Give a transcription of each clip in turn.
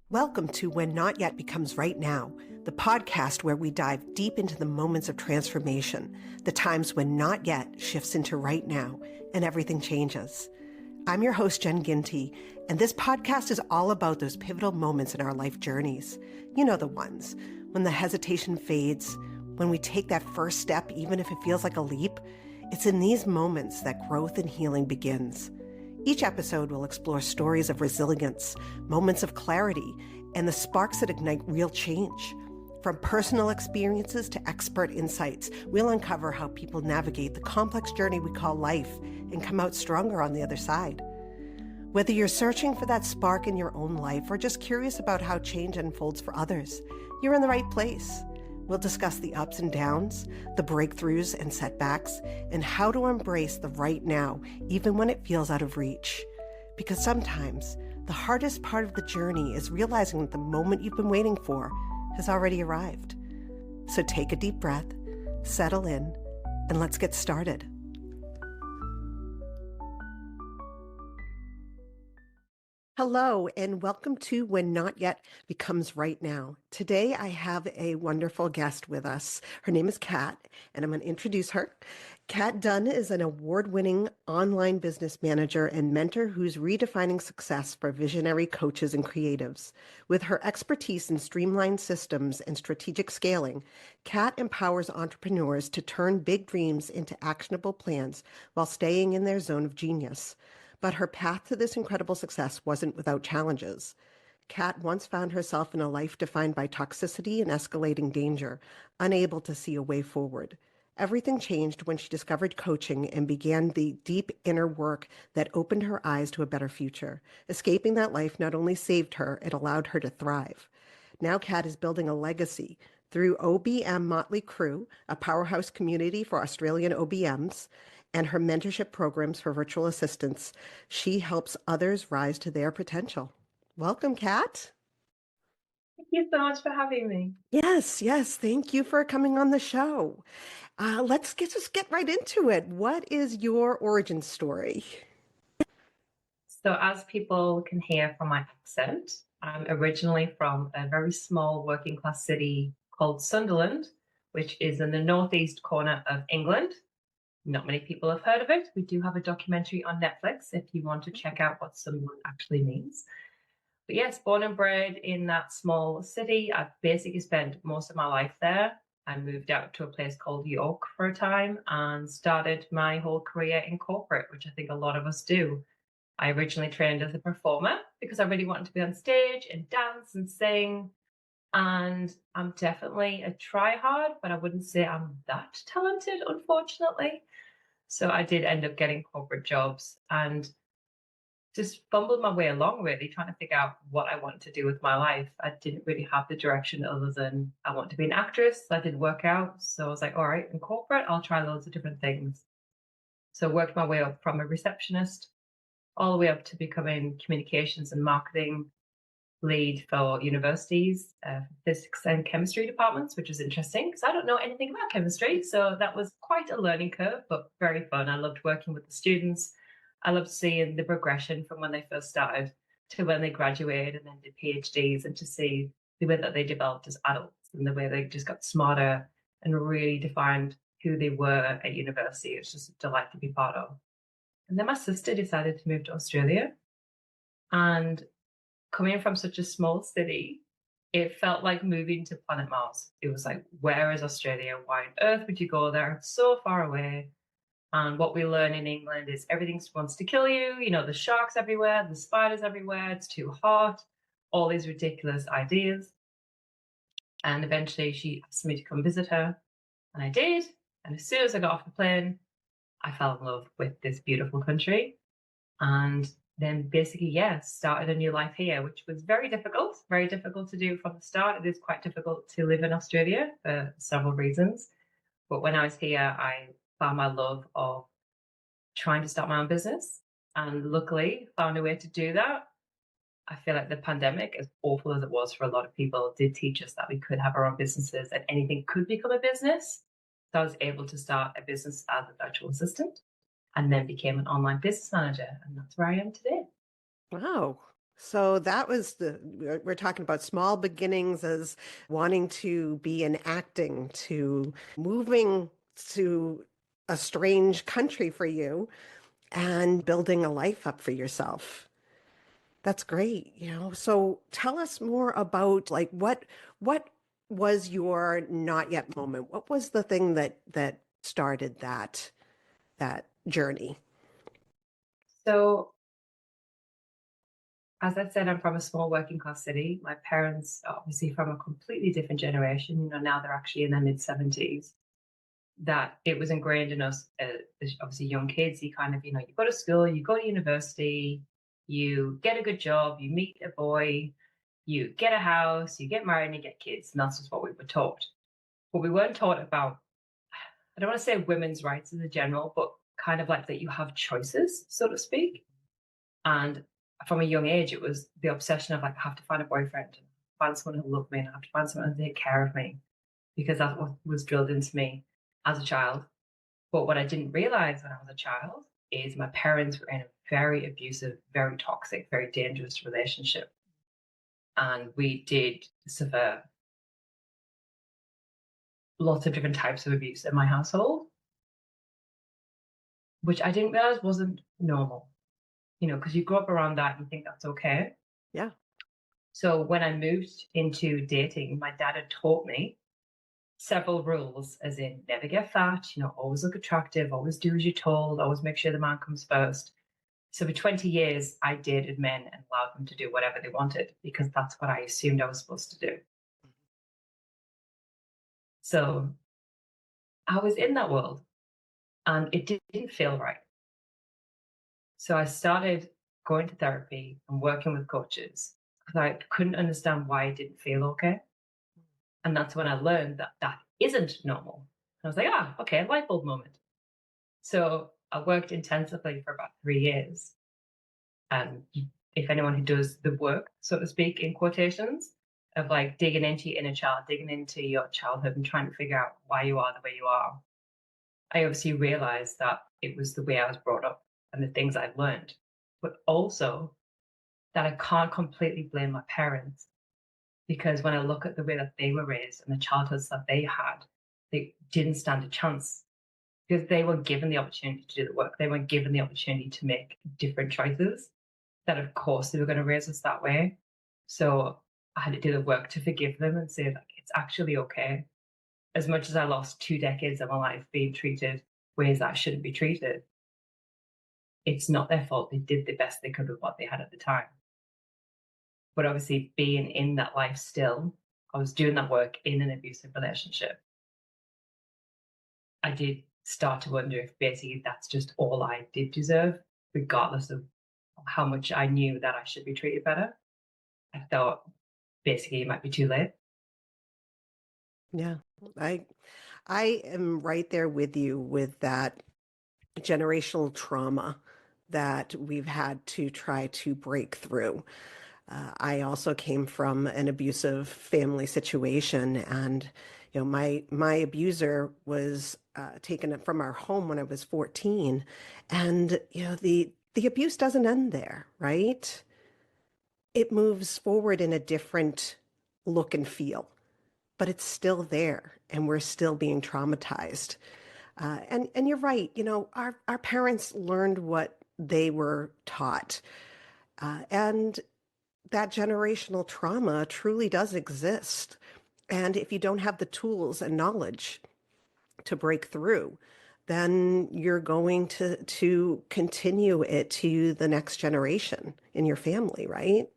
Welcome to When Not Yet Becomes Right Now, the podcast where we dive deep into the moments of transformation, the times when not yet shifts into right now and everything changes. I'm your host, Jen Ginty, and this podcast is all about those pivotal moments in our life journeys. You know the ones, when the hesitation fades, when we take that first step, even if it feels like a leap. It's in these moments that growth and healing begins. Each episode will explore stories of resilience, moments of clarity, and the sparks that ignite real change. From personal experiences to expert insights, we'll uncover how people navigate the complex journey we call life and come out stronger on the other side. Whether you're searching for that spark in your own life or just curious about how change unfolds for others, you're in the right place. We'll discuss the ups and downs, the breakthroughs and setbacks, and how to embrace the right now, even when it feels out of reach. Because sometimes the hardest part of the journey is realizing that the moment you've been waiting for has already arrived. So take a deep breath, settle in, and let's get started. Hello, and welcome to When Not Yet Becomes Right Now. Today, I have a wonderful guest with us. Her name is Cat, and I'm going to introduce her. Cat Dunn is an award-winning online business manager and mentor who's redefining success for visionary coaches and creatives. With her expertise in streamlined systems and strategic scaling, Cat empowers entrepreneurs to turn big dreams into actionable plans while staying in their zone of genius. But her path to this incredible success wasn't without challenges. Cat once found herself in a life defined by toxicity and escalating danger, unable to see a way forward. Everything changed when she discovered coaching and began the deep inner work that opened her eyes to a better future. Escaping that life not only saved her, it allowed her to thrive. Now Cat is building a legacy through OBM Motley Crew, a powerhouse community for Australian OBMs, and her mentorship programs for virtual assistants. She helps others rise to their potential. Welcome, Cat. Thank you so much for having me. Yes. Thank you for coming on the show. Let's just get right into it. What is your origin story? So as people can hear from my accent, I'm originally from a very small working class city called Sunderland, which is in the northeast corner of England. Not many people have heard of it. We do have a documentary on Netflix if you want to check out what Sunderland actually means. But yes, born and bred in that small city. I've basically spent most of my life there. I moved out to a place called York for a time and started my whole career in corporate, which I think a lot of us do. I originally trained as a performer because I really wanted to be on stage and dance and sing. And I'm definitely a try-hard, but I wouldn't say I'm that talented, unfortunately. So I did end up getting corporate jobs and just fumbled my way along, really, trying to figure out what I wanted to do with my life. I didn't really have the direction other than I want to be an actress. That didn't work out. So I was like, all right, in corporate, I'll try loads of different things. So I worked my way up from a receptionist all the way up to becoming communications and marketing lead for universities, physics and chemistry departments, which was interesting because I don't know anything about chemistry. So that was quite a learning curve, but very fun. I loved working with the students. I loved seeing the progression from when they first started to when they graduated and then did PhDs, and to see the way that they developed as adults and the way they just got smarter and really defined who they were at university. It's just a delight to be part of. And then my sister decided to move to Australia, and coming from such a small city, it felt like moving to planet Mars. It was like, where is Australia? Why on earth would you go there? It's so far away. And what we learn in England is everything wants to kill you. You know, the sharks everywhere, the spiders everywhere. It's too hot. All these ridiculous ideas. And eventually she asked me to come visit her. And I did. And as soon as I got off the plane, I fell in love with this beautiful country. And then basically, started a new life here, which was very difficult to do from the start. It is quite difficult to live in Australia for several reasons. But when I was here, I found my love of trying to start my own business, and luckily found a way to do that. I feel like the pandemic, as awful as it was for a lot of people, did teach us that we could have our own businesses and anything could become a business. So I was able to start a business as a virtual assistant and then became an online business manager. And that's where I am today. Wow. So that was we're talking about small beginnings as wanting to be in acting, to moving to a strange country for you and building a life up for yourself. That's great, you know. So tell us more about like what was your not yet moment? What was the thing that started that journey? So, as I said, I'm from a small working class city. My parents are obviously from a completely different generation. Now they're actually in their mid 70s. That it was ingrained in us as obviously young kids. You kind of, you go to school, you go to university, you get a good job, you meet a boy, you get a house, you get married, and you get kids. And that's just what we were taught. But we weren't taught about, I don't want to say women's rights as a general, but kind of like that you have choices, so to speak. And from a young age, it was the obsession of like, I have to find a boyfriend, find someone who loves me, and I have to find someone to take care of me because that's what was drilled into me as a child. But what I didn't realize when I was a child is my parents were in a very abusive, very toxic, very dangerous relationship. And we did suffer lots of different types of abuse in my household, which I didn't realize wasn't normal, because you grow up around that and you think that's okay. Yeah. So when I moved into dating, my dad had taught me several rules, as in never get fat, always look attractive, always do as you're told, always make sure the man comes first. So for 20 years, I dated men and allowed them to do whatever they wanted because that's what I assumed I was supposed to do. So I was in that world and it didn't feel right. So I started going to therapy and working with coaches because I couldn't understand why it didn't feel okay. And that's when I learned that that isn't normal. I was like, okay, light bulb moment. So I worked intensively for about 3 years. And if anyone who does the work, so to speak, in quotations, of like digging into your inner child, digging into your childhood and trying to figure out why you are the way you are, I obviously realized that it was the way I was brought up and the things I'd learned, but also that I can't completely blame my parents because when I look at the way that they were raised and the childhoods that they had, they didn't stand a chance because they were given the opportunity to do the work. They were given the opportunity to make different choices that, of course, they were going to raise us that way. So I had to do the work to forgive them and say, like, it's actually okay. As much as I lost 2 decades of my life being treated ways that I shouldn't be treated, it's not their fault. They did the best they could with what they had at the time. But obviously, being in that life still, I was doing that work in an abusive relationship. I did start to wonder if basically that's just all I did deserve, regardless of how much I knew that I should be treated better. I thought basically it might be too late. Yeah. I I am right there with you with that generational trauma that we've had to try to break through. I also came from an abusive family situation, and my abuser was taken from our home when I was 14, and the abuse doesn't end there, right? It moves forward in a different look and feel, but it's still there, and we're still being traumatized. And you're right. Our parents learned what they were taught, and that generational trauma truly does exist. And if you don't have the tools and knowledge to break through, then you're going to continue it to the next generation in your family, right?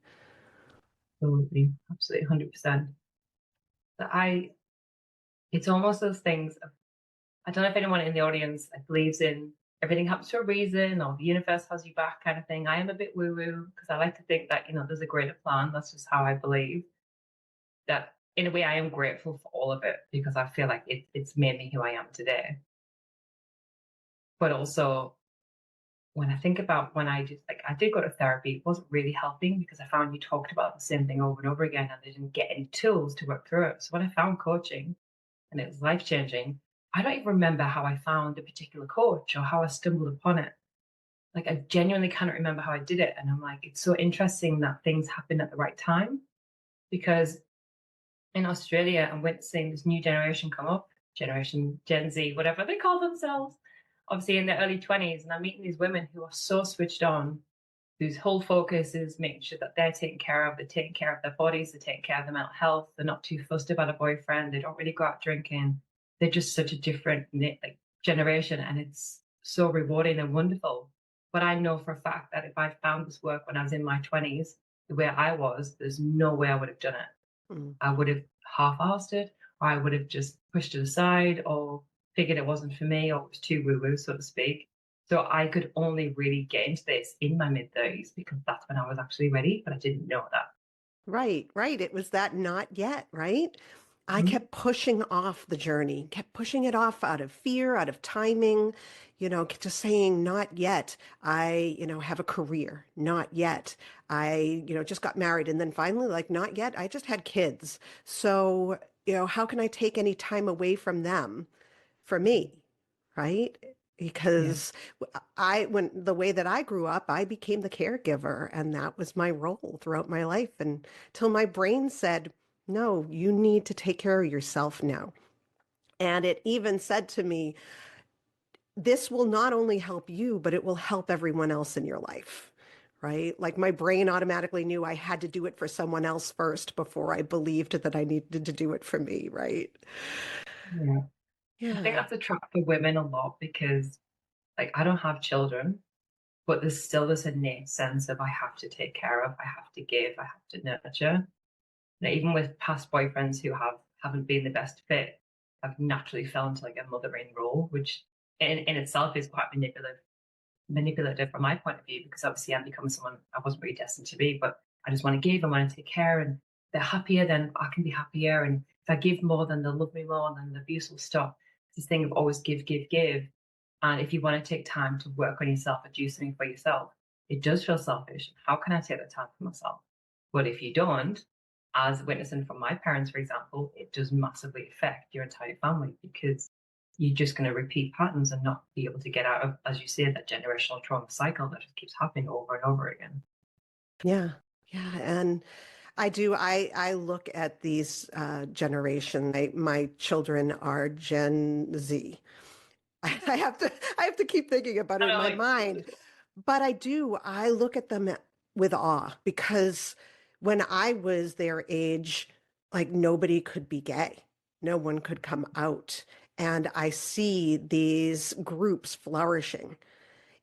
Absolutely, absolutely, 100%. But it's almost those things. I don't know if anyone in the audience believes in everything happens for a reason or the universe has you back kind of thing. I am a bit woo woo because I like to think that, there's a greater plan. That's just how I believe that in a way I am grateful for all of it because I feel like it's made me who I am today. But also, when I think about when I did go to therapy, it wasn't really helping because I found you talked about the same thing over and over again and I didn't get any tools to work through it. So when I found coaching and it was life changing, I don't even remember how I found a particular coach or how I stumbled upon it. like I genuinely cannot remember how I did it. And I'm like, it's so interesting that things happen at the right time because in Australia, I'm witnessing this new generation come up, generation Gen Z, whatever they call themselves, obviously in their early 20s. And I'm meeting these women who are so switched on, whose whole focus is making sure that they're taken care of, they're taking care of their bodies, they're taking care of their mental health, they're not too fussed about a boyfriend, they don't really go out drinking. They're just such a different like generation, and it's so rewarding and wonderful. But I know for a fact that if I found this work when I was in my 20s, the way I was, there's no way I would have done it. Mm. I would have half-assed it, or I would have just pushed it aside, or figured it wasn't for me, or it was too woo-woo, so to speak. So I could only really get into this in my mid-30s because that's when I was actually ready, but I didn't know that. Right, right. It was that not yet, right? I Mhm. kept pushing off the journey, kept pushing it off out of fear, out of timing, just saying, not yet. I, have a career, not yet. I, just got married. And then finally, like, not yet. I just had kids. So, how can I take any time away from them for me? Right? Yeah. Because when the way that I grew up, I became the caregiver, and that was my role throughout my life until my brain said, no, you need to take care of yourself now. And it even said to me, this will not only help you, but it will help everyone else in your life. Right? Like my brain automatically knew I had to do it for someone else first before I believed that I needed to do it for me. Right? Yeah. I think Yeah. that's a trap for women a lot because, like, I don't have children, but there's still this innate sense of I have to take care of, I have to give, I have to nurture. Now, even with past boyfriends who haven't been the best fit, I've naturally fell into like a mothering role, which in itself is quite manipulative from my point of view, because obviously I'm becoming someone I wasn't really destined to be, but I just want to give, I want to take care, and they're happier, then I can be happier. And if I give more, then they'll love me more, and then the abuse will stop. It's this thing of always give, give, give. And if you want to take time to work on yourself and do something for yourself, it does feel selfish. How can I take that time for myself? But if you don't, as witnessing from my parents, for example, it does massively affect your entire family because you're just going to repeat patterns and not be able to get out of, as you say, that generational trauma cycle that just keeps happening over and over again. Yeah. Yeah. And I look at these generation. My children are Gen Z. I have to keep thinking about it in my Totally. mind, but I look at them with awe because when I was their age, like nobody could be gay, no one could come out, and I see these groups flourishing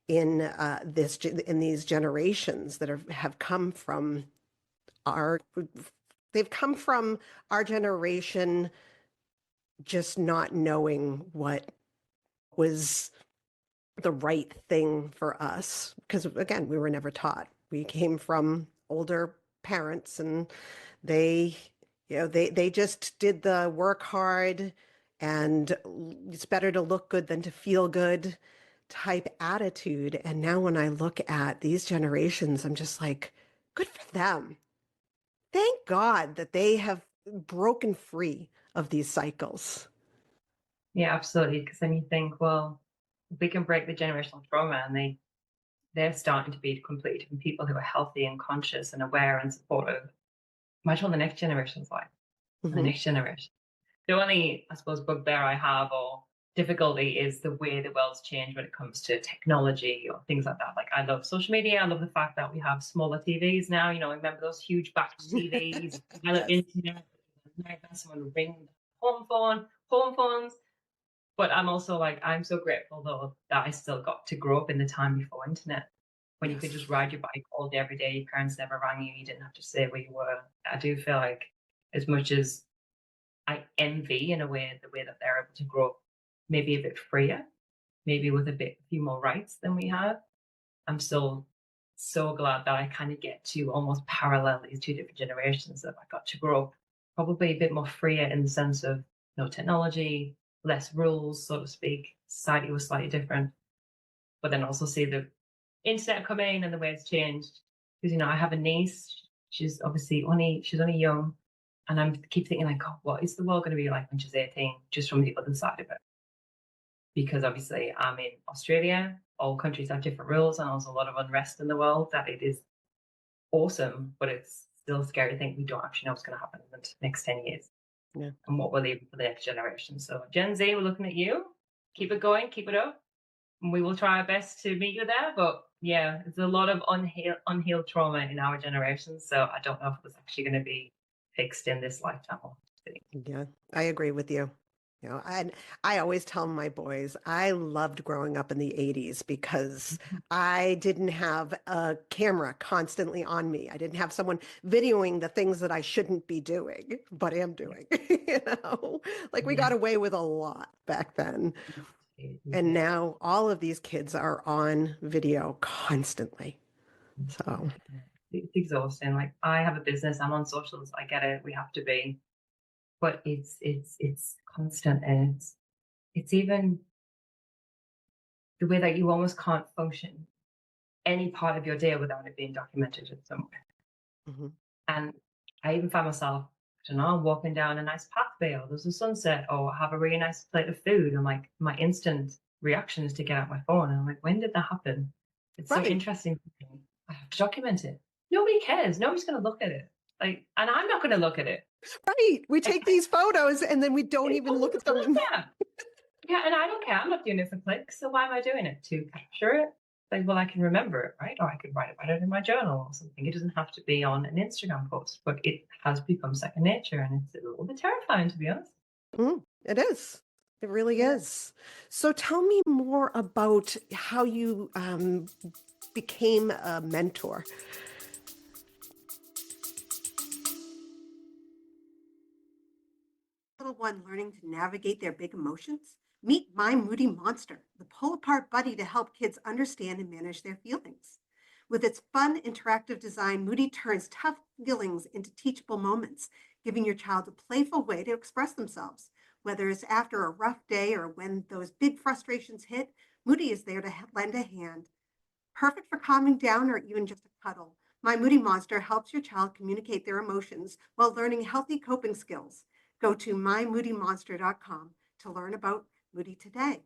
in in these generations that have come from our they've come from our generation just not knowing what was the right thing for us because again we were never taught. We came from older parents, and they they just did the work hard, and it's better to look good than to feel good type attitude. And now when I look at these generations, I'm just like, good for them. Thank God that they have broken free of these cycles. Yeah, absolutely. Because then you think, well, if we can break the generational trauma and they're starting to be completely different people who are healthy and conscious and aware and supportive. Imagine what the next generation's like. The Hmm. next generation. The only, I suppose, bugbear I have or difficulty is the way the world's changed when it comes to technology or things like that. Like I love social media. I love the fact that we have smaller TVs now. Remember those huge backed TVs, dial-up Yes. internet, someone would ring home phones. But I'm also like, I'm so grateful though that I still got to grow up in the time before internet, when you could Yes. just ride your bike all day, every day. Your parents never rang you. You didn't have to say where you were. I do feel like, as much as I envy in a way the way that they're able to grow up, maybe a bit freer, maybe with few more rights than we had, I'm still so glad that I kind of get to almost parallel these two different generations, that I got to grow up probably a bit more freer in the sense of no technology, less rules, so to speak. Society was slightly different, but then also see the internet come in and the way it's changed. Because I have a niece. She's only young, and I'm keep thinking like, oh, what is the world going to be like when she's 18? Just from the other side of it, because obviously I'm in Australia. all countries have different rules and there's a lot of unrest in the world, that it is awesome, but it's still scary to think we don't actually know what's going to happen in the next 10 years. Yeah. And what we're leaving for the next generation. So Gen Z, we're looking at you. Keep it going, keep it up. And we will try our best to meet you there. But yeah, there's a lot of unhealed trauma in our generation. So I don't know if it's actually going to be fixed in this lifetime. Yeah, I agree with you. You know, and I always tell my boys I loved growing up in the 80s because I didn't have a camera constantly on me. I didn't have someone videoing the things that I shouldn't be doing, but am doing. You know, like we got away with a lot back then. And now all of these kids are on video constantly. So it's exhausting. Like, I have a business, I'm on socials, I get it, we have to be, but it's constant, and it's even the way that you almost can't function any part of your day without it being documented in somewhere. mhm. And I even find myself, I don't know, walking down a nice pathway, or there's a sunset, or have a really nice plate of food, and like my instant reaction is to get out my phone, and I'm like, when did that happen? It's so Right. interesting. I have to document it. Nobody cares. Nobody's going to look at it. Like, and I'm not going to look at it. Right. We take these photos and then we don't even look at them. Yeah, and I don't care. I'm not doing it for clicks. So why am I doing it? To capture it? Like, well, I can remember it, right? Or I could write about it in my journal or something. It doesn't have to be on an Instagram post, but it has become second nature, and it's a little bit terrifying, to be honest. It is. It really is. So tell me more about how you became a mentor. Little one learning to navigate their big emotions? Meet My Moody Monster, the pull apart buddy to help kids understand and manage their feelings. With its fun, interactive design, Moody turns tough feelings into teachable moments, giving your child a playful way to express themselves. Whether it's after a rough day or when those big frustrations hit, Moody is there to lend a hand. Perfect for calming down or even just a cuddle. My Moody Monster helps your child communicate their emotions while learning healthy coping skills. Go to mymoodymonster.com to learn about Moody today.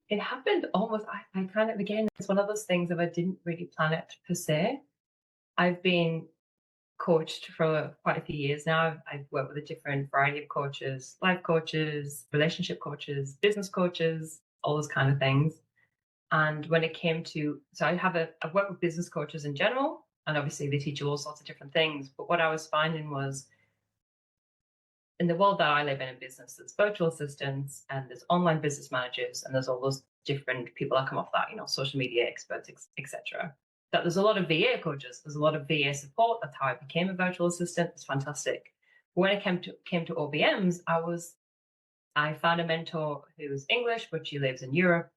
It happened almost, I kind of, again, it's one of those things that I didn't really plan it per se. I've been coached for quite a few years now. I've worked with a different variety of coaches, life coaches, relationship coaches, business coaches, all those kind of things. And when it came to, so I've worked with business coaches in general, and obviously they teach you all sorts of different things. But what I was finding was, in the world that I live in business, there's virtual assistants and there's online business managers, and there's all those different people that come off that, social media experts, etc. That there's a lot of VA coaches, there's a lot of VA support. That's how I became a virtual assistant. It's fantastic. But when it came to OBMs, I found a mentor who's English, but she lives in Europe.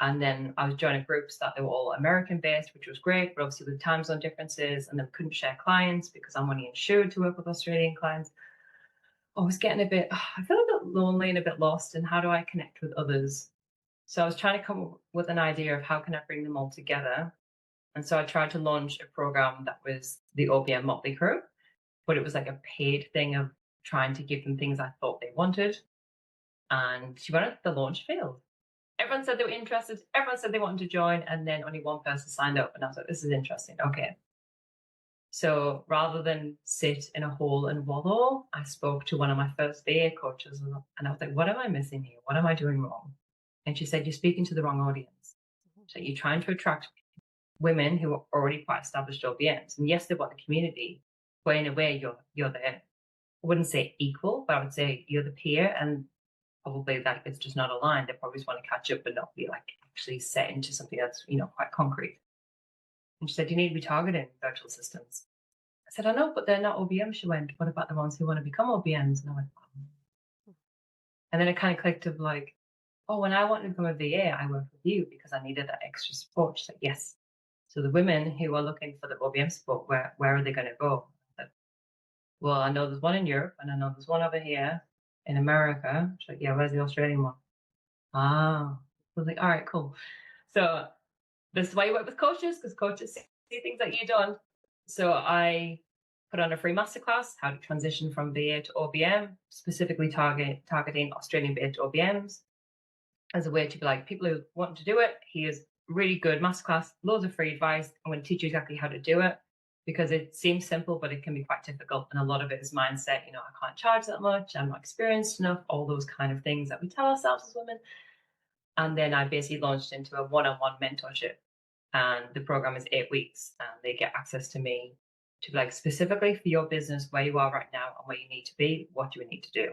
And then I was joining groups that they were all American based, which was great, but obviously with time zone differences, and then couldn't share clients because I'm only insured to work with Australian clients. I was getting I feel a bit lonely and a bit lost, and how do I connect with others? So I was trying to come up with an idea of how can I bring them all together. And so I tried to launch a program that was the OBM Motley Crew, but it was like a paid thing of trying to give them things I thought they wanted. And she went, the launch failed. Everyone said they were interested. Everyone said they wanted to join. And then only one person signed up. And I was like, this is interesting. Okay. So rather than sit in a hole and wallow, I spoke to one of my first VA coaches, and I was like, what am I missing here? What am I doing wrong? And she said, you're speaking to the wrong audience. So you're trying to attract women who are already quite established OBMs. And yes, they want the community, but in a way, you're their, I wouldn't say equal, but I would say you're the peer, and probably that it's just not aligned. They probably just want to catch up and not be like actually set into something that's, quite concrete. And she said, you need to be targeting virtual assistants. I said, I know, but they're not OBMs. She went, what about the ones who want to become OBMs? And I went, oh. And then it kind of clicked of like, oh, when I wanted to become a VA, I worked with you because I needed that extra support. She said, yes. So the women who are looking for the OBM support, where are they going to go? I said, well, I know there's one in Europe, and I know there's one over here in America. She's like, yeah, where's the Australian one? Ah. I was like, all right, cool. So this is why you work with coaches, because coaches see things that you don't. So I put on a free masterclass, how to transition from VA to OBM, specifically targeting Australian-based OBMs as a way to be like, people who want to do it, here's really good masterclass, loads of free advice. I'm going to teach you exactly how to do it, because it seems simple, but it can be quite difficult. And a lot of it is mindset. You know, I can't charge that much. I'm not experienced enough. All those kind of things that we tell ourselves as women. And then I basically launched into a one-on-one mentorship. And the program is 8 weeks. And they get access to me to be like, specifically for your business, where you are right now and where you need to be, what do we need to do?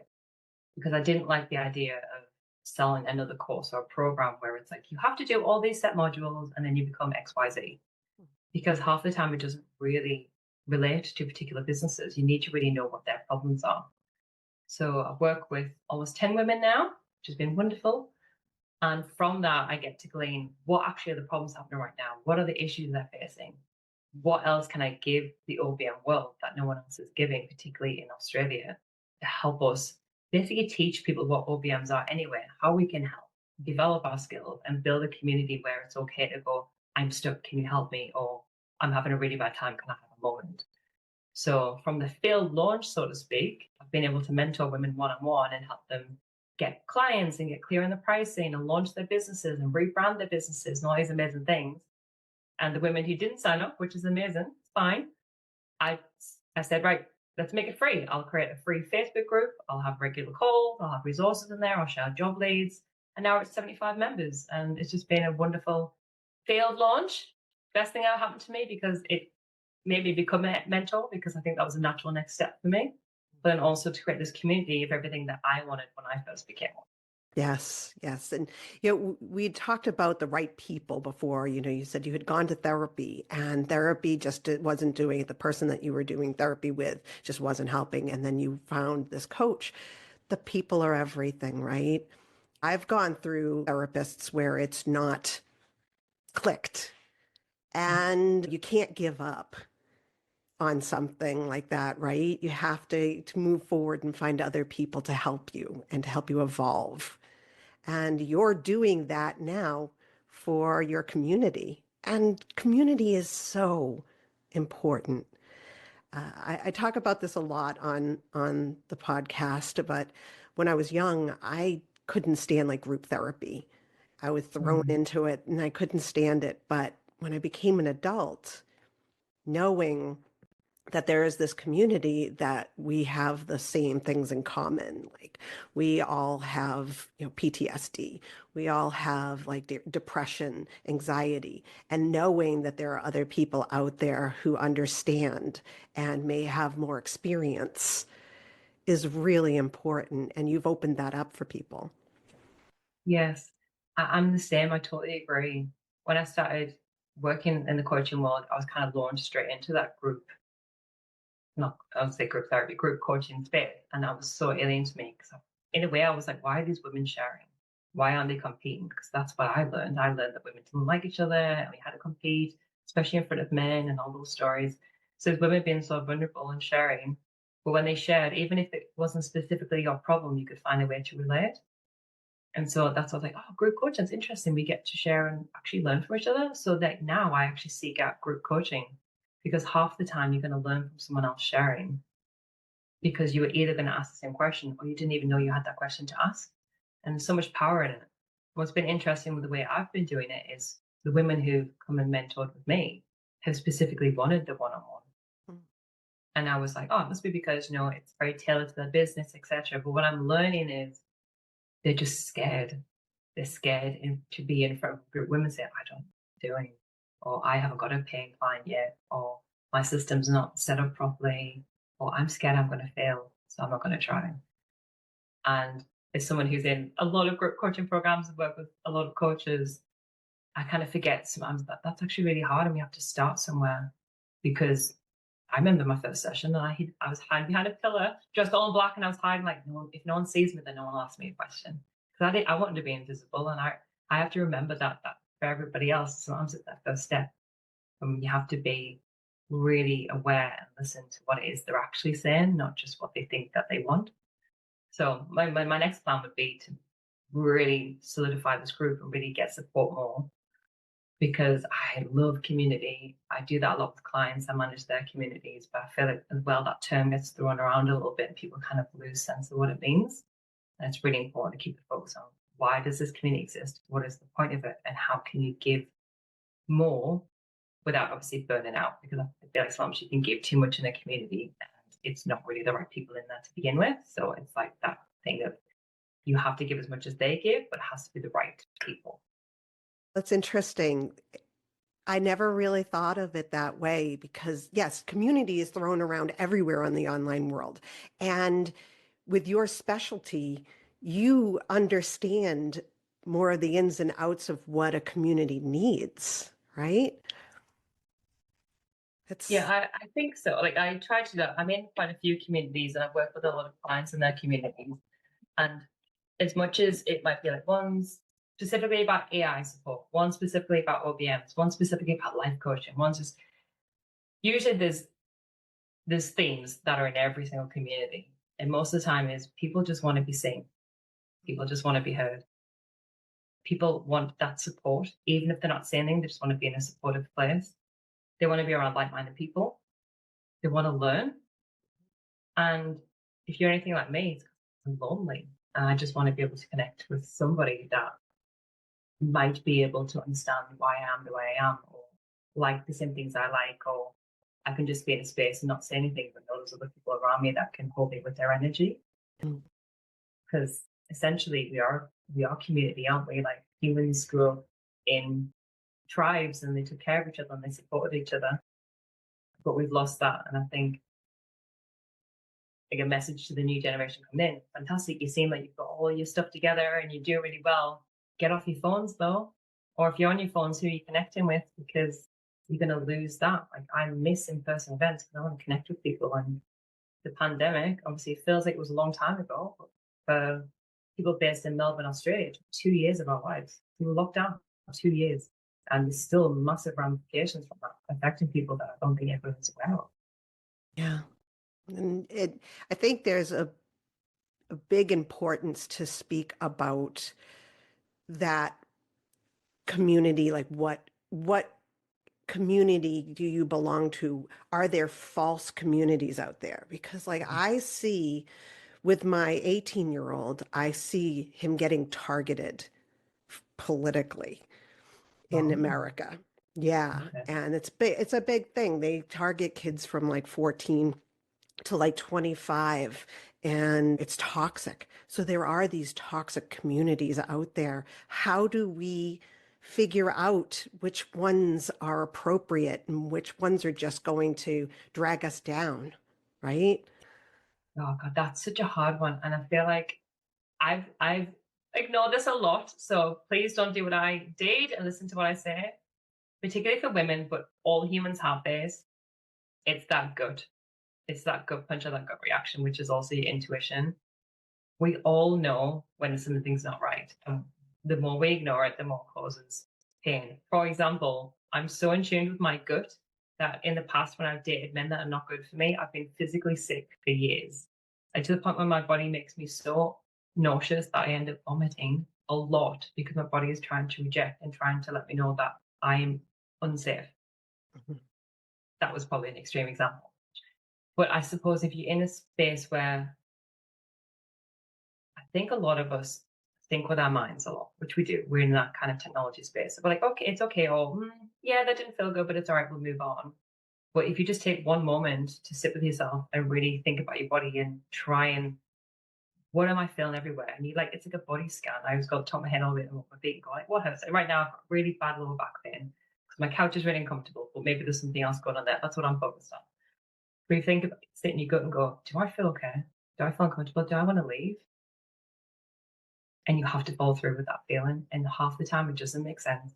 Because I didn't like the idea of selling another course or a program where it's like, you have to do all these set modules and then you become XYZ. Because half the time it doesn't really relate to particular businesses. You need to really know what their problems are. So I work with almost 10 women now, which has been wonderful. And from that, I get to glean what actually are the problems happening right now? What are the issues they're facing? What else can I give the OBM world that no one else is giving, particularly in Australia, to help us basically teach people what OBMs are anyway, how we can help develop our skills and build a community where it's okay to go, I'm stuck, can you help me? Or I'm having a really bad time, can I have a moment? So from the failed launch, so to speak, I've been able to mentor women one-on-one and help them get clients and get clear on the pricing and launch their businesses and rebrand their businesses and all these amazing things. And the women who didn't sign up, which is amazing, it's fine. I said, right, let's make it free. I'll create a free Facebook group. I'll have regular calls. I'll have resources in there. I'll share job leads. And now it's 75 members. And it's just been a wonderful failed launch. Best thing ever happened to me, because it made me become a mentor, because I think that was a natural next step for me. But then also to create this community of everything that I wanted when I first became one. Yes, yes. And, you know, we talked about the right people before. You know, you said you had gone to therapy and therapy just wasn't doing it. The person that you were doing therapy with just wasn't helping. And then you found this coach. The people are everything, right? I've gone through therapists where it's not clicked and you can't give up on something like that, right? You have to move forward and find other people to help you and to help you evolve. And you're doing that now for your community. And community is so important. I talk about this a lot on the podcast, but when I was young, I couldn't stand like group therapy. I was thrown into it and I couldn't stand it. But when I became an adult, knowing that there is this community that we have the same things in common. Like we all have, you know, PTSD. We all have like depression, anxiety, and knowing that there are other people out there who understand and may have more experience is really important. And you've opened that up for people. Yes, I'm the same. I totally agree. When I started working in the coaching world, I was kind of launched straight into that group, not I would say group therapy, group coaching space. And that was so alien to me, because in a way I was like, why are these women sharing? Why aren't they competing? Because that's what I learned. I learned that women didn't like each other and we had to compete, especially in front of men and all those stories. So women being so vulnerable and sharing, but when they shared, even if it wasn't specifically your problem, you could find a way to relate. And so that's what I was like, oh, group coaching is interesting. We get to share and actually learn from each other. So that now I actually seek out group coaching, because half the time you're going to learn from someone else sharing, because you were either going to ask the same question or you didn't even know you had that question to ask. And there's so much power in it. What's been interesting with the way I've been doing it is the women who've come and mentored with me have specifically wanted the one-on-one. And I was like, oh, it must be because, you know, it's very tailored to their business, etc. But what I'm learning is they're just scared. They're scared to be in front of a group. Women say, I don't know what I'm doing, or I haven't got a paying client yet, or my system's not set up properly, or I'm scared I'm going to fail, so I'm not going to try. And as someone who's in a lot of group coaching programs and work with a lot of coaches, I kind of forget sometimes that that's actually really hard and we have to start somewhere. Because I remember my first session and I was hiding behind a pillar, dressed all in black, and I was hiding like, if no one sees me, then no one will ask me a question. Because I wanted to be invisible, and I have to remember that for everybody else, sometimes it's that first step. You have to be really aware and listen to what it is they're actually saying, not just what they think that they want. So my next plan would be to really solidify this group and really get support more. because I love community. I do that a lot with clients. I manage their communities, but I feel like as well that term gets thrown around a little bit and people kind of lose sense of what it means. And it's really important to keep the focus on why does this community exist? What is the point of it? And how can you give more without obviously burning out? Because I feel like sometimes you can give too much in a community and it's not really the right people in there to begin with. So it's like that thing of you have to give as much as they give, but it has to be the right people. That's interesting. I never really thought of it that way because, yes, community is thrown around everywhere on the online world. And with your specialty, you understand more of the ins and outs of what a community needs, right? Yeah, It's I think so. Like I try to do that. I'm in quite a few communities and I've worked with a lot of clients in their communities. And as much as it might be like one's specifically about AI support, one specifically about OBMs, one specifically about life coaching, one's just usually there's themes that are in every single community. And most of the time is people just want to be seen. People just want to be heard. People want that support, even if they're not saying anything, they just want to be in a supportive place. They want to be around like-minded people. They want to learn. And if you're anything like me, I'm lonely. And I just want to be able to connect with somebody that might be able to understand why I am the way I am, or like the same things I like, or I can just be in a space and not say anything, but know there's other people around me that can hold me with their energy. mm, Because essentially we are community, aren't we? Like humans grew up in tribes and they took care of each other and they supported each other. But we've lost that. And I think like a message to the new generation coming in. Fantastic. You seem like you've got all your stuff together and you do really well. Get off your phones though. Or if you're on your phones, who are you connecting with? Because you're going to lose that. Like I miss in-person events because I want to connect with people. And the pandemic, obviously it feels like it was a long time ago, but for people based in Melbourne, Australia, it took 2 years of our lives. We were locked down for 2 years. And there's still massive ramifications from that affecting people that I don't think everyone's aware of. yeah. And I think there's a big importance to speak about that community, like what community do you belong to? Are there false communities out there? Because like I see with my 18-year-old, I see him getting targeted politically in Oh, America. Yeah, okay. and it's a big thing. They target kids from like 14 to like 25 and it's toxic. So there are these toxic communities out there. How do we figure out which ones are appropriate and which ones are just going to drag us down, right? Oh God, that's such a hard one. And I feel like I've ignored this a lot. So please don't do what I did and listen to what I say, particularly for women, but all humans have this. It's that gut. It's that gut punch or that gut reaction, which is also your intuition. We all know when something's not right. And the more we ignore it, the more it causes pain. For example, I'm so in tune with my gut that in the past, when I've dated men that are not good for me, I've been physically sick for years. And to the point where my body makes me so nauseous that I end up vomiting a lot because my body is trying to reject and trying to let me know that I am unsafe. Mhm. That was probably an extreme example. But I suppose if you're in a space where I think a lot of us think with our minds a lot, which we do. We're in that kind of technology space. So we're like, okay, it's okay. Or yeah, that didn't feel good, but it's all right. We'll move on. But if you just take one moment to sit with yourself and really think about your body and try and what am I feeling everywhere? And you like, it's like a body scan. I always go top of my head all the way to my feet and go like, what hurts? Like right now, I've got really bad lower back pain because my couch is really uncomfortable, but maybe there's something else going on there. That's what I'm focused on. But you think about sit in your gut and go, do I feel okay? Do I feel uncomfortable? Do I want to leave? And you have to follow through with that feeling. And half the time, it doesn't make sense.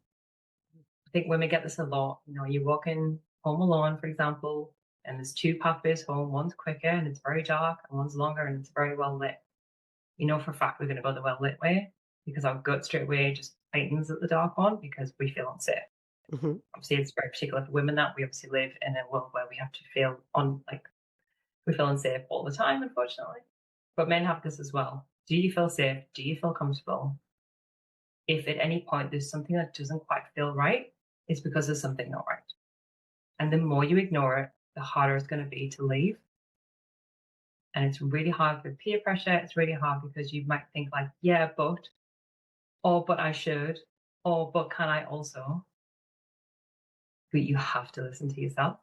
I think women get this a lot. You know, you're walking home alone, for example, and there's two pathways home. One's quicker and it's very dark, and one's longer and it's very well lit. You know for a fact we're going to go the well lit way because our gut straight away just tightens at the dark one because we feel unsafe. Mhm. Obviously, it's very particular for women that we obviously live in a world where we have to feel on like we feel unsafe all the time, unfortunately. But men have this as well. Do you feel safe? Do you feel comfortable? If at any point there's something that doesn't quite feel right, it's because there's something not right. And the more you ignore it, the harder it's going to be to leave. And it's really hard with peer pressure. It's really hard because you might think like, yeah, but I should, or but can I also? But you have to listen to yourself.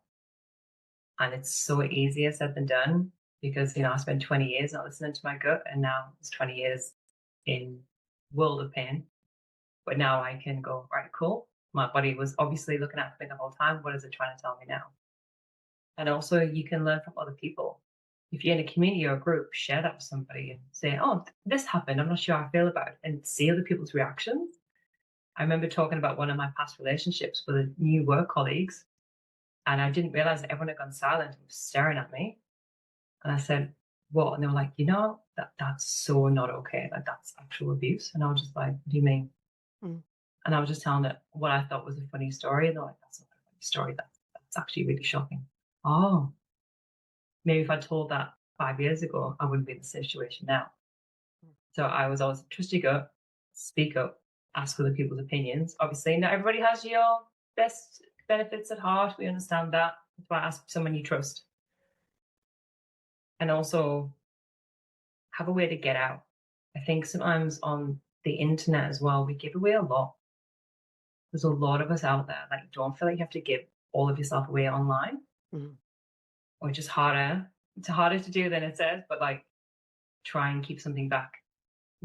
And it's so easier said than done because, I spent 20 years not listening to my gut, and now it's 20 years in world of pain. But now I can go, right, cool. My body was obviously looking at me the whole time. What is it trying to tell me now? And also, you can learn from other people. If you're in a community or a group, share that with somebody and say, oh, this happened. I'm not sure how I feel about it, and see other people's reactions. I remember talking about one of my past relationships with a new work colleagues, and I didn't realize that everyone had gone silent and was staring at me. And I said, what? And they were like, that's so not okay. Like, that's actual abuse. And I was just like, what do you mean? Mm. And I was just telling it what I thought was a funny story. And they're like, that's not a funny story. That's actually really shocking. Oh, maybe if I told that 5 years ago, I wouldn't be in the situation now. So I was always trust your gut, speak up, ask other people's opinions. Obviously, not everybody has your best benefits at heart. We understand that. That's why I ask someone you trust. And also have a way to get out. I think sometimes on the internet as well, we give away a lot. There's a lot of us out there. Like, don't feel like you have to give all of yourself away online, which is harder. It's harder to do than it says, but like, try and keep something back.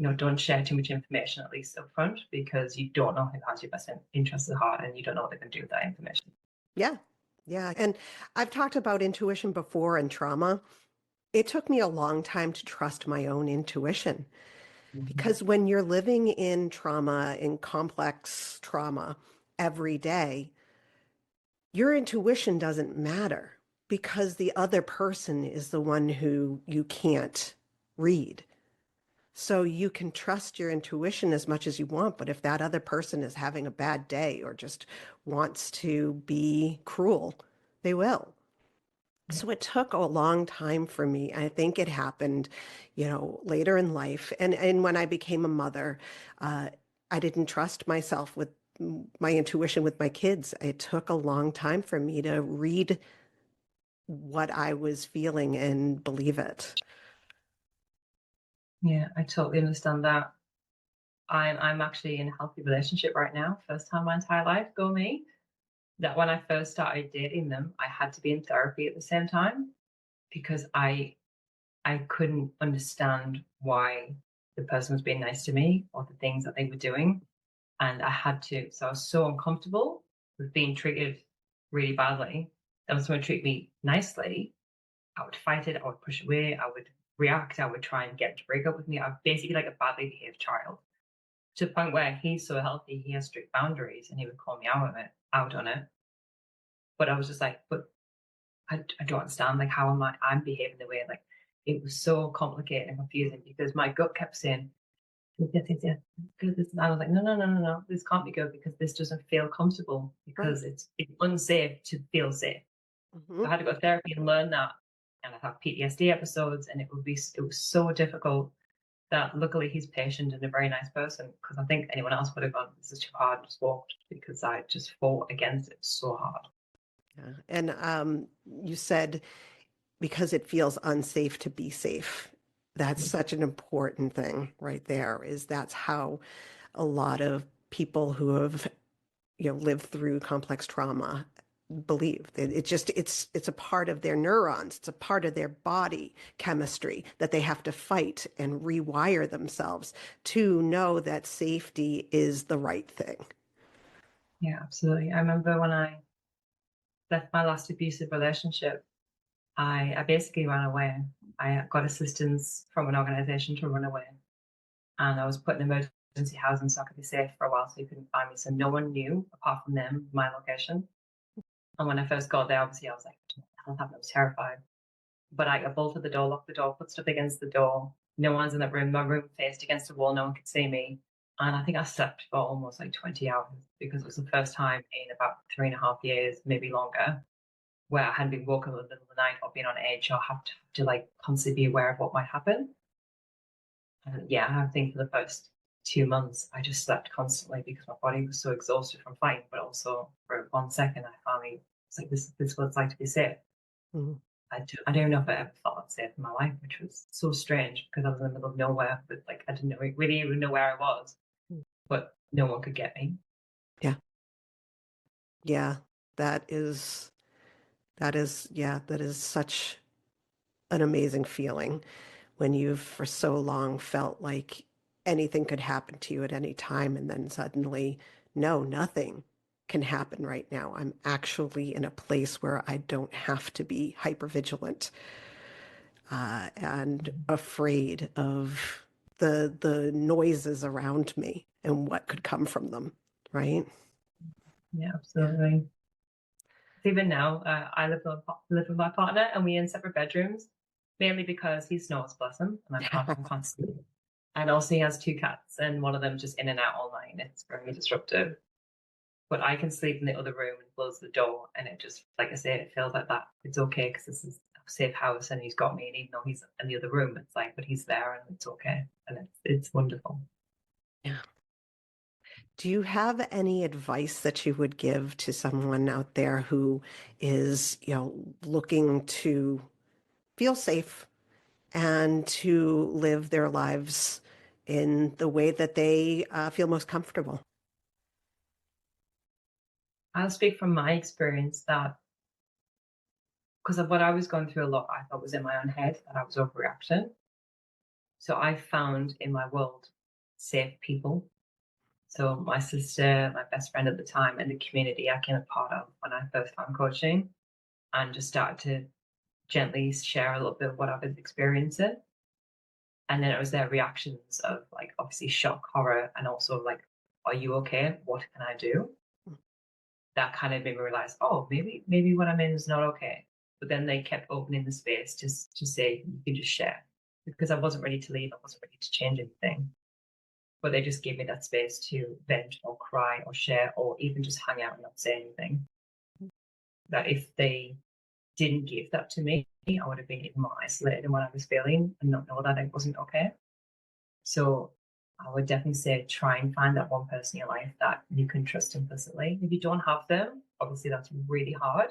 Don't share too much information, at least up front, because you don't know who has your best interests at heart, and you don't know what they're going to do with that information. Yeah. Yeah. And I've talked about intuition before and trauma. It took me a long time to trust my own intuition because when you're living in trauma, in complex trauma every day, your intuition doesn't matter because the other person is the one who you can't read. So you can trust your intuition as much as you want, but if that other person is having a bad day or just wants to be cruel, they will. So it took a long time for me. I think it happened, later in life. And when I became a mother, I didn't trust myself with my intuition with my kids. It took a long time for me to read what I was feeling and believe it. Yeah, I totally understand that. I'm actually in a healthy relationship right now. First time in my entire life, go me. That when I first started dating them, I had to be in therapy at the same time because I couldn't understand why the person was being nice to me or the things that they were doing. And I had to. So I was so uncomfortable with being treated really badly. That when someone treated me nicely, I would fight it, I would push away, I would react, I would try and get them to break up with me. I'm basically like a badly behaved child. To the point where he's so healthy, he has strict boundaries and he would call me out on it. But I was just like, but I don't understand. Like, how am I'm behaving the way, like, it was so complicated and confusing because my gut kept saying, yes, good. This, and I was like, no, this can't be good because this doesn't feel comfortable Right. because it's unsafe to feel safe. Hmm. So I had to go to therapy and learn that. And I've had PTSD episodes, and it was so difficult that luckily he's patient and a very nice person because I think anyone else would have gone, this is too hard, just walked because I just fought against it so hard. Yeah. And you said because it feels unsafe to be safe. That's such an important thing right there, is that's how a lot of people who have, lived through complex trauma believe. It's a part of their neurons, it's a part of their body chemistry that they have to fight and rewire themselves to know that safety is the right thing. Yeah, absolutely. I remember when I left my last abusive relationship, I basically ran away. I got assistance from an organization to run away. And I was put in emergency housing so I could be safe for a while so you couldn't find me. So no one knew apart from them my location. And when I first got there, obviously I was like, what the hell happened? I was terrified. But I bolted the door, locked the door, put stuff against the door. No one's in that room. My room faced against the wall. No one could see me. And I think I slept for almost like 20 hours because it was the first time in about 3.5 years, maybe longer, where I hadn't been woken in the middle of the night or been on edge or have to like constantly be aware of what might happen. And yeah, I think for the first 2 months, I just slept constantly because my body was so exhausted from fighting, but also for 1 second, I finally was like, this is what it's like to be safe. Mhm. I don't know if I ever felt that safe in my life, which was so strange because I was in the middle of nowhere, but like I didn't really even know where I was, Mm. but no one could get me. Yeah. Yeah. That is, that is such an amazing feeling when you've for so long felt like anything could happen to you at any time. And then suddenly, no, nothing can happen right now. I'm actually in a place where I don't have to be hypervigilant and afraid of the noises around me and what could come from them. Right? Yeah, Yeah. absolutely. Even now, I live with my partner, and we in separate bedrooms, mainly because he snores, bless him, and I can't sleep. And also, he has two cats, and one of them just in and out all night, and it's very disruptive. But I can sleep in the other room and close the door, and it just, like I say, it feels like that. It's okay because this is a safe house, and he's got me, and even though he's in the other room, it's like, but he's there, and it's okay, and it's wonderful. Yeah. Do you have any advice that you would give to someone out there who is, looking to feel safe and to live their lives in the way that they feel most comfortable? I'll speak from my experience that because of what I was going through a lot, I thought was in my own head that I was overreacting. So I found in my world safe people. So my sister, my best friend at the time, and the community I came a part of when I first found coaching, and just started to gently share a little bit of what I was experiencing. And then it was their reactions of like obviously shock, horror, and also like, are you okay? What can I do? That kind of made me realize, oh, maybe what I'm in is not okay. But then they kept opening the space just to say you can just share because I wasn't ready to leave. I wasn't ready to change anything. But they just gave me that space to vent or cry or share or even just hang out and not say anything. That if they didn't give that to me, I would have been even more isolated in what I was feeling and not know that it wasn't okay. So I would definitely say try and find that one person in your life that you can trust implicitly. If you don't have them, obviously that's really hard.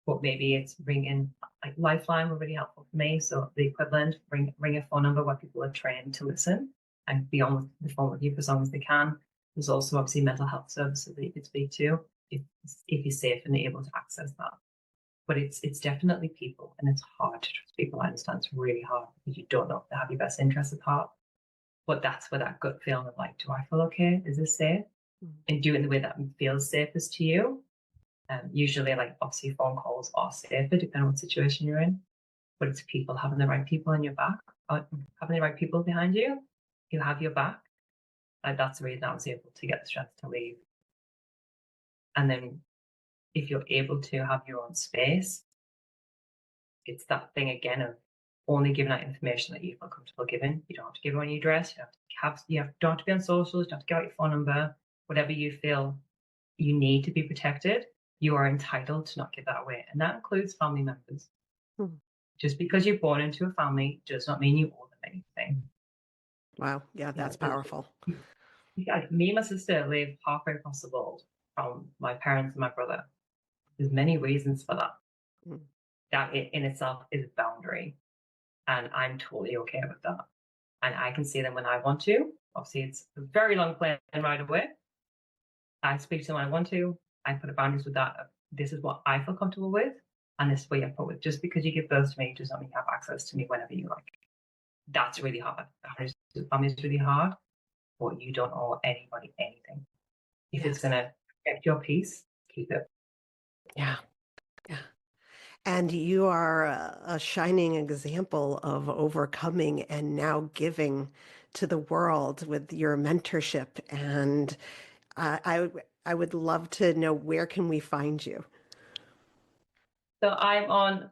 But maybe it's ringing like Lifeline were really helpful for me. So the equivalent, ring a phone number where people are trained to listen and be on the phone with you for as long as they can. There's also obviously mental health services that you could speak to if you're safe and able to access that. But it's definitely people, and it's hard to trust people. I understand it's really hard because you don't know if they have your best interests at heart. But that's where that gut feeling of like, do I feel okay? Is this safe? And do it in the way that feels safest to you. Usually, like obviously, phone calls are safer depending on what situation you're in. But it's people having the right people on your back, having the right people behind you who have your back. Like that's the reason I was able to get the strength to leave. And then, if you're able to have your own space, it's that thing again of only giving out information that you feel comfortable giving. You don't have to give away your address. Don't have to be on socials. You don't have to give out your phone number. Whatever you feel you need to be protected, you are entitled to not give that away, and that includes family members. Hmm. Just because you're born into a family does not mean you owe them anything. Wow. Yeah, Yeah, that's powerful. yeah. Me and my sister live halfway across the world from my parents and my brother. There's many reasons for that. Hmm. That in itself is a boundary, and I'm totally okay with that. And I can see them when I want to. Obviously, it's a very long plan right away. I speak to them when I want to. I put a boundaries with that. This is what I feel comfortable with, and this is what you put with. Just because you give birth to me does not mean you have access to me whenever you like. That's really hard. Family is really hard, but you don't owe anybody anything. If it's Yes. going to protect your peace, keep it. Yeah. Yeah. And you are a shining example of overcoming and now giving to the world with your mentorship. And I would love to know, where can we find you? So I'm on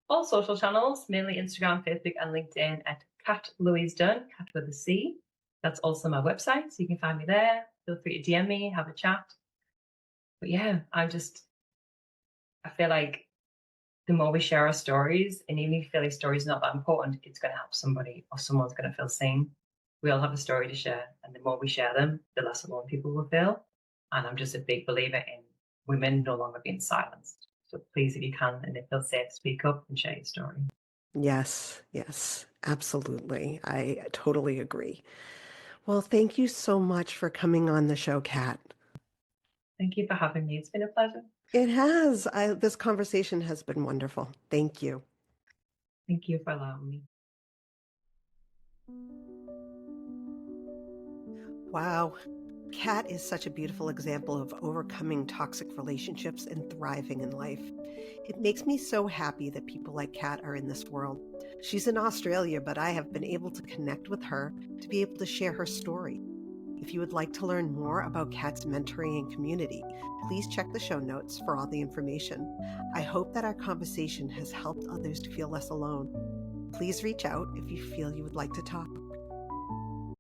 all social channels, mainly Instagram, Facebook, and LinkedIn at Cat Louise Dunn, Cat with a C. That's also my website, so you can find me there. Feel free to DM me, have a chat. But yeah, I feel like the more we share our stories, and even if you feel like stories not that important, it's going to help somebody or someone's going to feel seen. we all have a story to share. And the more we share them, the less alone people will feel. And I'm just a big believer in women no longer being silenced. So please, if you can, and it feels safe, speak up and share your story. Yes, yes, absolutely. I totally agree. Well, thank you so much for coming on the show, Kat. Thank you for having me. It's been a pleasure. It has. This conversation has been wonderful. Thank you. Thank you for allowing me. Wow. Kat is such a beautiful example of overcoming toxic relationships and thriving in life. It makes me so happy that people like Kat are in this world. She's in Australia, but I have been able to connect with her to be able to share her story. If you would like to learn more about Kat's mentoring and community, please check the show notes for all the information. I hope that our conversation has helped others to feel less alone. Please reach out if you feel you would like to talk.